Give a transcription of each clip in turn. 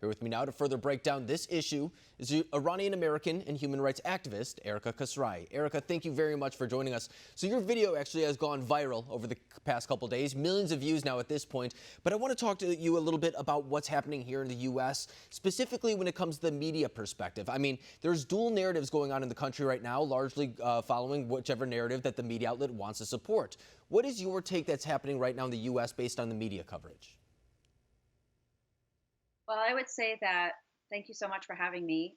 Here with me now to further break down this issue is Iranian-American and human rights activist Saghar Kasraie. Erica, thank you very much for joining us. So your video actually has gone viral over the past couple days, millions of views now at this point. But I want to talk to you a little bit about what's happening here in the U.S., specifically when it comes to the media perspective. I mean, there's dual narratives going on in the country right now, largely following whichever narrative that the media outlet wants to support. What is your take that's happening right now in the U.S. based on the media coverage? Well, I would say that, thank you so much for having me.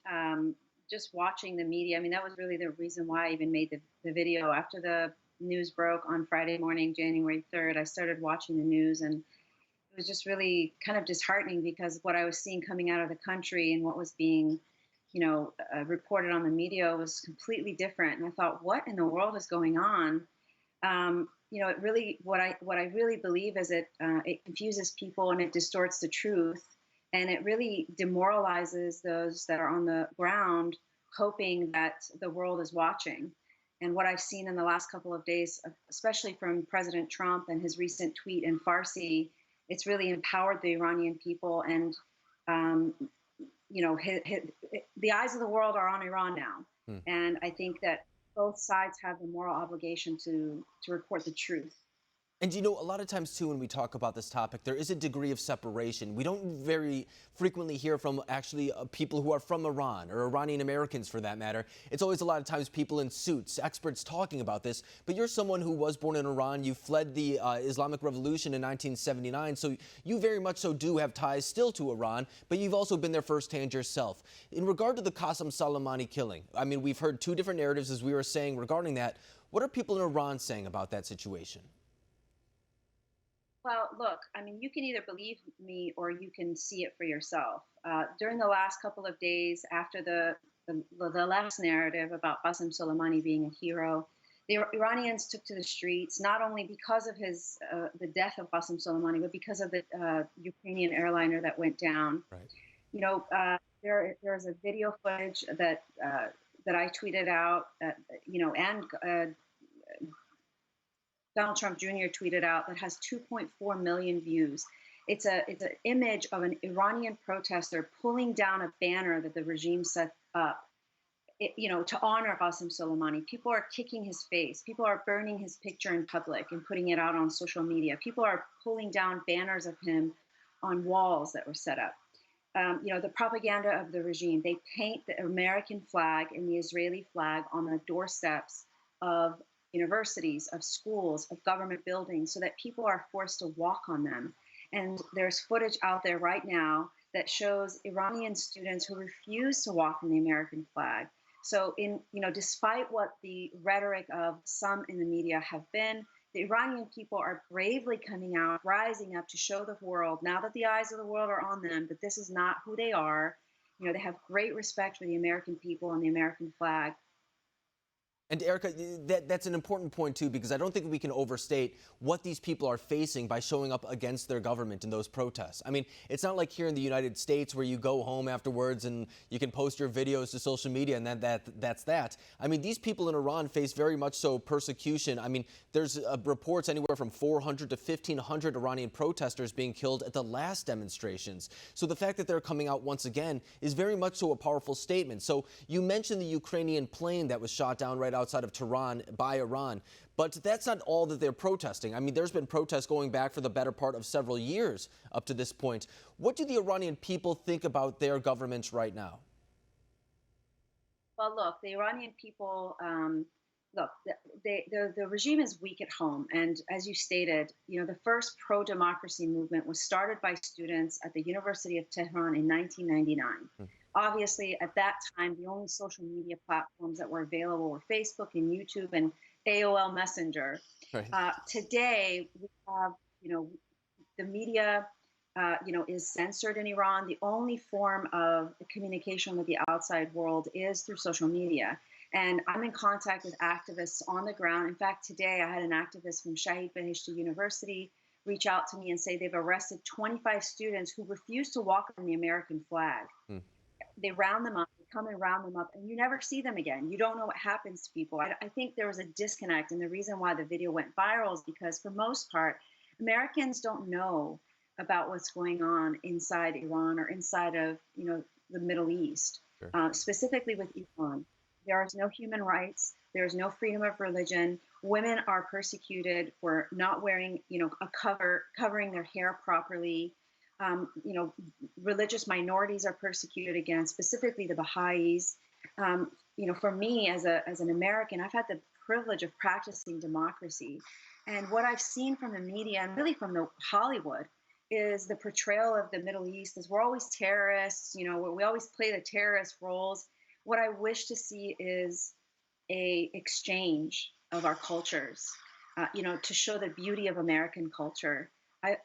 Just watching the media, I mean, that was really the reason why I even made the video. After the news broke on Friday morning, January 3rd, I started watching the news, and it was just really kind of disheartening because what I was seeing coming out of the country and what was being, reported on the media was completely different. And I thought, what in the world is going on? It really, what I really believe is it confuses people and it distorts the truth. And it really demoralizes those that are on the ground, hoping that the world is watching. And what I've seen in the last couple of days, especially from President Trump and his recent tweet in Farsi, it's really empowered the Iranian people. And, the eyes of the world are on Iran now. And I think that both sides have the moral obligation to report the truth. And a lot of times, too, when we talk about this topic, there is a degree of separation. We don't very frequently hear from actually people who are from Iran or Iranian Americans, for that matter. It's always a lot of times people in suits, experts talking about this. But you're someone who was born in Iran. You fled the Islamic Revolution in 1979. So you very much so do have ties still to Iran, but you've also been there firsthand yourself. In regard to the Qasem Soleimani killing, I mean, we've heard two different narratives, as we were saying, regarding that. What are people in Iran saying about that situation? Well, look, I mean, you can either believe me or you can see it for yourself. During the last couple of days after the last narrative about Qasem Soleimani being a hero, the Iranians took to the streets, not only because of the death of Qasem Soleimani, but because of the Ukrainian airliner that went down. Right. There's a video footage that I tweeted out, and Donald Trump Jr. tweeted out that has 2.4 million views. It's an image of an Iranian protester pulling down a banner that the regime set up, to honor Qasem Soleimani. People are kicking his face. People are burning his picture in public and putting it out on social media. People are pulling down banners of him on walls that were set up. The propaganda of the regime. They paint the American flag and the Israeli flag on the doorsteps of universities, of schools, of government buildings, so that people are forced to walk on them. And there's footage out there right now that shows Iranian students who refuse to walk on the American flag. So despite what the rhetoric of some in the media have been, the Iranian people are bravely coming out, rising up to show the world, now that the eyes of the world are on them, that this is not who they are. They have great respect for the American people and the American flag. And Erica, that's an important point, too, because I don't think we can overstate what these people are facing by showing up against their government in those protests. I mean, it's not like here in the United States where you go home afterwards and you can post your videos to social media and that's that. I mean, these people in Iran face very much so persecution. I mean, there's reports anywhere from 400 to 1,500 Iranian protesters being killed at the last demonstrations. So the fact that they're coming out once again is very much so a powerful statement. So you mentioned the Ukrainian plane that was shot down right outside of Tehran by Iran. But that's not all that they're protesting. I mean, there's been protests going back for the better part of several years up to this point. What do the Iranian people think about their government right now? Well, look, the Iranian people, the regime is weak at home. And as you stated, the first pro-democracy movement was started by students at the University of Tehran in 1999. Obviously, at that time, the only social media platforms that were available were Facebook and YouTube and AOL Messenger. Right. Today, we have, the media, is censored in Iran. The only form of communication with the outside world is through social media. And I'm in contact with activists on the ground. In fact, today I had an activist from Shahid Beheshti University reach out to me and say they've arrested 25 students who refuse to walk on the American flag. They round them up, they come and round them up, and you never see them again. You don't know what happens to people. I think there was a disconnect, and the reason why the video went viral is because, for most part, Americans don't know about what's going on inside Iran or inside of the Middle East, Sure. specifically with Iran. There is no human rights. There is no freedom of religion. Women are persecuted for not wearing, covering their hair properly. Um, you know, Religious minorities are persecuted again, specifically the Baha'is. For me as an American, I've had the privilege of practicing democracy, and what I've seen from the media and really from the Hollywood is the portrayal of the Middle East as we're always terrorists. We always play the terrorist roles. What I wish to see is a exchange of our cultures, to show the beauty of American culture. I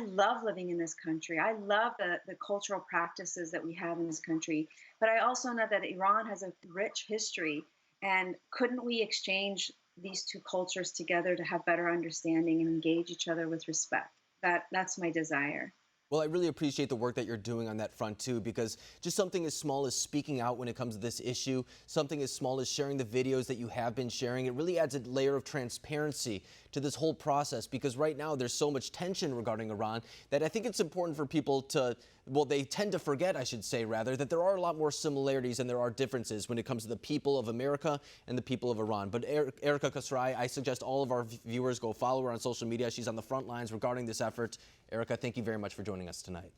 love living in this country. I love the cultural practices that we have in this country. But I also know that Iran has a rich history. And couldn't we exchange these two cultures together to have better understanding and engage each other with respect? That's my desire. Well, I really appreciate the work that you're doing on that front too, because just something as small as speaking out when it comes to this issue, something as small as sharing the videos that you have been sharing, it really adds a layer of transparency to this whole process, because right now there's so much tension regarding Iran that I think it's important for people to, well, they tend to forget, I should say rather, that there are a lot more similarities than there are differences when it comes to the people of America and the people of Iran. But Saghar Kasraie, I suggest all of our viewers go follow her on social media. She's on the front lines regarding this effort. Saghar, thank you very much for joining us tonight.